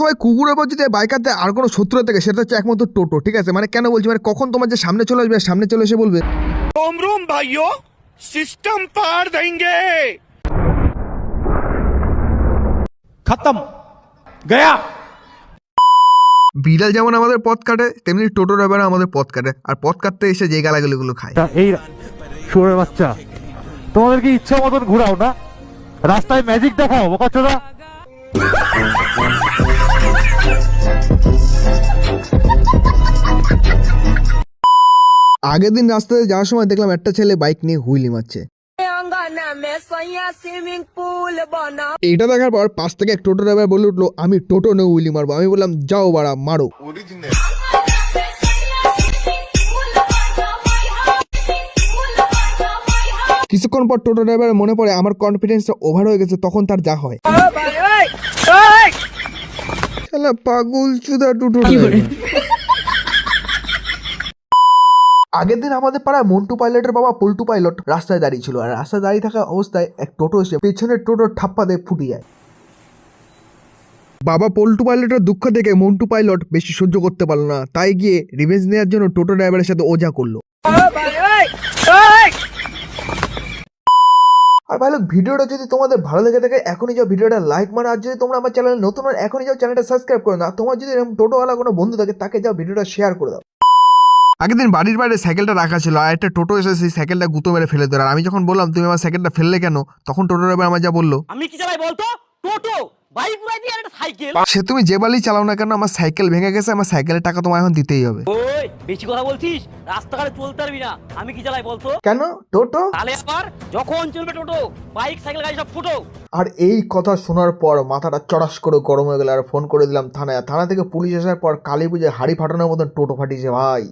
ভাই কুকুরের পর যদি বাইকারতে আর কোনো শত্রু থেকে সেটা হচ্ছে একমাত্র টোটো, ঠিক আছে? মানে কেন বলছি, মানে কখন তোমার যে সামনে চলে আসবে, সামনে চলে এসে বলবে रोम रोम भाइयों, सिस्टम पार देंगे। खत्म गया। বিড়াল যেমন আমাদের পথ কাটে, তেমনি টোটো ড্রাইভার আমাদের পথ কাটে, আর পথ কাটতে এসে যে গালাগালিগুলো খায়। এই শুয়োরের বাচ্চা, তোমাদেরকে ইচ্ছা মতন ঘুরাও না, রাস্তায় ম্যাজিক দেখাও বোকাচোদা। আগের দিন রাস্তাতে যাওয়ার সময় দেখলাম একটা ছেলে বাইক নিয়ে হুইলি মারছে। এটা দেখার পর পাশ থেকে এক টোটো ড্রাইভার বলে উঠলো, আমি টোটো নিয়ে হুইলি মারবো। আমি বললাম যাও বাড়া মারো। কিছুক্ষণ পর টোটো ড্রাইভারের মনে পড়ে আমার কনফিডেন্সটা ওভার হয়ে গেছে, তখন তার যা হয়। শালা পাগল চুদা টোটো ড্রাইভার। আগের দিন আমাদের পাড়ায় মন্টু পাইলটের বাবা পল্টু পাইলট রাস্তায় দাঁড়িয়ে ছিল, আর রাস্তায় দাঁড়িয়ে থাকা অবস্থায় এক টোটো এসে পেছনের টোটোর ঠাপ্পা দিয়ে ফুটে যায়। বাবা পল্টু পাইলটের দুঃখ দেখে মন্টু পাইলট বেশি সহ্য করতে পারলো না, তাই গিয়ে রিভেঞ্জ নেওয়ার জন্য টোটো ড্রাইভারের সাথে ওজা করলো। আর ভাই লোক, ভিডিওটা যদি তোমাদের ভালো লেগে থাকে এখনই যাও ভিডিওটা লাইক মারো, আর যদি তোমরা আমার চ্যানেলে নতুন হন এখনই যাও চ্যানেলটা সাবস্ক্রাইব করে নাও। তোমার যদি এরকম টোটোওয়ালা কোনো বন্ধু থাকে তাকে যাও ভিডিওটা শেয়ার করে দাও। আগের দিন বাড়ির বাইরে সাইকেলটা রাখা ছিল, আর একটা টোটো এসে সেই সাইকেলটা গুঁতো মেরে ফেলে দিল। আর আমি যখন বললাম তুমি আমার সাইকেলটা ফেললে কেন, তখন টোটো ড্রাইভার আমার যা বললো, আমি কি চালাই বলতো, টোটো বাইক উড়াই দিয়ে একটা সাইকেল। সে তুমি যে বালি চালাও না কেন, আমার সাইকেল ভেঙে গেছে, আমার সাইকেলের টাকা তোমায় এখন দিতেই হবে। ওই বেশি কথা বলছিস, রাস্তাঘাটে চলতে পারবি না। আমি কি চালাই বলতো? কেন টোটো? তাহলে আবার যখন চলবে টোটো, বাইক সাইকেল গাড়ি সব ফুটো। আর এই কথা শোনার পর মাথাটা চড়াস করে গরম হয়ে গেল, আর ফোন করে দিলাম থানায়। থানা থেকে পুলিশ আসার পর কালী পুজোয় হাড়ি ফাটানোর মতন টোটো ফাটিয়েছে ভাই।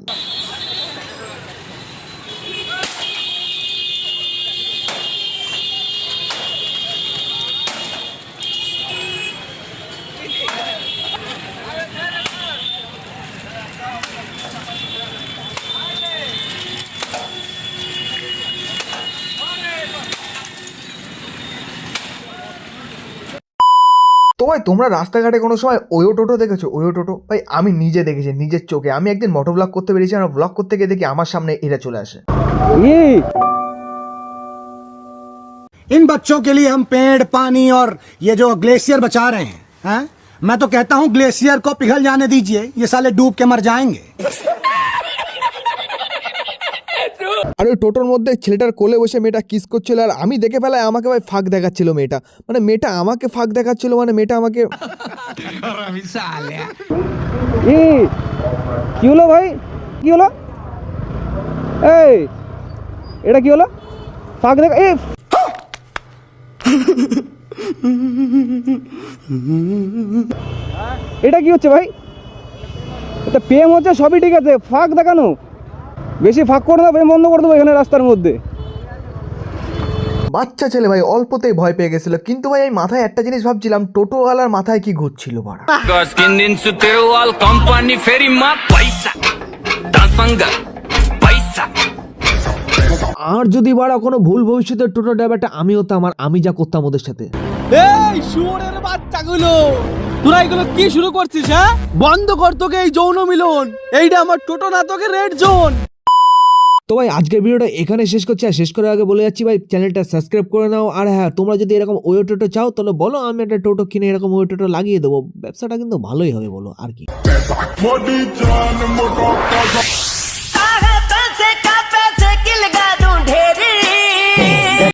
তো ভাই তোমরা রাস্তাঘাটে কোনো সময় ওয়ো টোটো দেখেছো? ওয়ো টোটো ভাই আমি নিজে দেখেছি নিজের চোখে। আমি একদিন মোটো ব্লগ করতে বেরিয়েছি, আর ব্লগ করতে গিয়ে দেখি আমার সামনে এরা চলে আসে। इन बच्चों के लिए हम पेड़, पानी और ये जो ग्लेशियर बचा रहे हैं, मैं तो कहता हूँ ग्लेशियर को पिघल जाने दीजिए, ये साले डूब के मर जाएंगे। আর ওই টোটোর মধ্যে ছেলেটার কোলে বসে মেয়েটা কিস করছিল, আর আমি দেখে ফেলায় আমাকে ভাই ফাঁক দেখাচ্ছিল মেয়েটা। মানে মেয়েটা আমাকে ফাঁক দেখাচ্ছিল, মানে মেয়েটা আমাকে। কি হলো ভাই, কি হলো? এই এটা কি হলো? ফাঁক দেখা। এটা কি হচ্ছে ভাই? এটা প্রেম হচ্ছে, সবই ঠিক আছে, ফাঁক দেখানো বেশি ফাঁক করে না, প্রেম বন্ধ করে দেবো এখানে রাস্তার মধ্যে। বাচ্চা ছেলে ভাই অল্পতেই ভয় পেয়ে গেছিল, কিন্তু ভাই আমি মাথায় একটা জিনিস ভাবছিলাম, টোটোওয়ালার মাথায় কি ঘুরছিল বাড়া। আর যদি বাড়া কোনো ভুল ভবিষ্যতের টোটো ড্রাইভারটা আমি হতাম, আর আমি যা করতাম ওদের সাথে। এই শুয়োরের বাচ্চাগুলো, তোরা এগুলো কি শুরু করছিস? হ্যাঁ, বন্ধ কর তোকে এই যৌন মিলন। এইটা আমার টোটো না, তোকে রেড জোন। তো ভাই আজকের ভিডিওটা এখানে শেষ করছি, আর শেষ করার আগে বলে যাচ্ছি ভাই চ্যানেলটা সাবস্ক্রাইব করে নাও। আর হ্যাঁ, তোমরা যদি এরকম ওয়ো টোটো চাও তাহলে বলো, আমি একটা টোটো কিনে এরকম ওয়ো টোটো লাগিয়ে দেবো, ব্যবসাটা কিন্তু ভালোই হবে বলো আর কি।